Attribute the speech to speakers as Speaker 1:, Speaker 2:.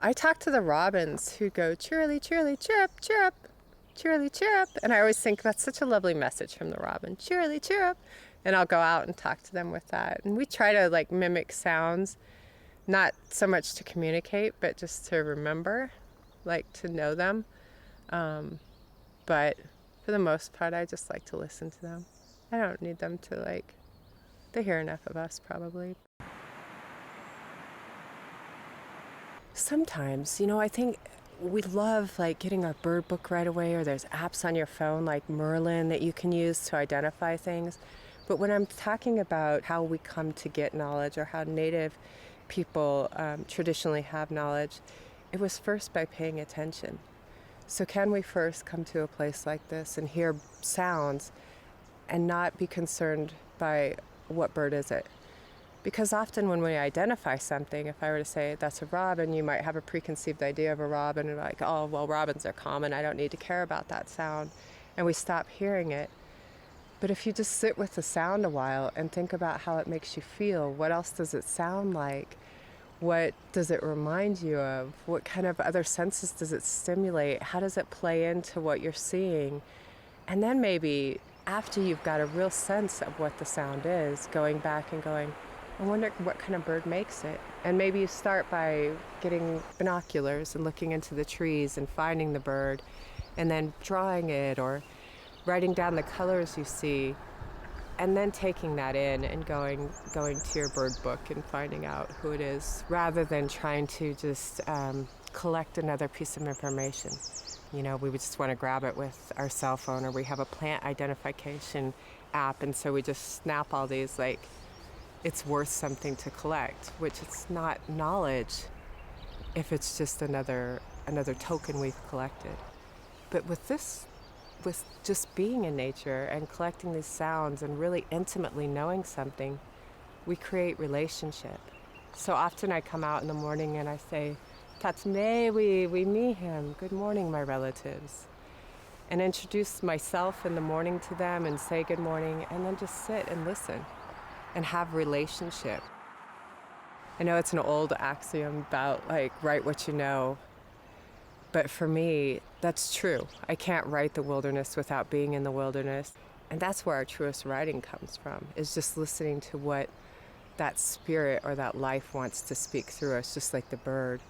Speaker 1: I talk to the robins who go cheerily, cheerily, chirp, chirp, cheerily, chirp. And I always think that's such a lovely message from the robin, cheerily, chirp. And I'll go out and talk to them with that. And we try to like mimic sounds, not so much to communicate, but just to remember, like to know them. But for the most part, I just like to listen to them. I don't need them to like, they hear enough of us probably. Sometimes, I think we love like getting our bird book right away, or there's apps on your phone like Merlin that you can use to identify things. But when I'm talking about how we come to get knowledge, or how Native people traditionally have knowledge, it was first by paying attention. So can we first come to a place like this and hear sounds and not be concerned by what bird is it? Because often when we identify something, if I were to say that's a robin, you might have a preconceived idea of a robin and like, oh, well, robins are common, I don't need to care about that sound. And we stop hearing it. But if you just sit with the sound a while and think about how it makes you feel, what else does it sound like? What does it remind you of? What kind of other senses does it stimulate? How does it play into what you're seeing? And then maybe after you've got a real sense of what the sound is, going back and going, I wonder what kind of bird makes it. And maybe you start by getting binoculars and looking into the trees and finding the bird, and then drawing it or writing down the colors you see, and then taking that in and going to your bird book and finding out who it is, rather than trying to just collect another piece of information. We would just want to grab it with our cell phone, or we have a plant identification app, and so we just snap all these like it's worth something to collect, which it's not knowledge if it's just another token we've collected. But with just being in nature and collecting these sounds and really intimately knowing something, we create relationship. So often I come out in the morning and I say, Tatsmewi, we meet him. Good morning, my relatives. And introduce myself in the morning to them and say good morning, and then just sit and listen and have relationship. I know it's an old axiom about like write what you know, but for me, that's true. I can't write the wilderness without being in the wilderness. And that's where our truest writing comes from, is just listening to what that spirit or that life wants to speak through us, just like the bird.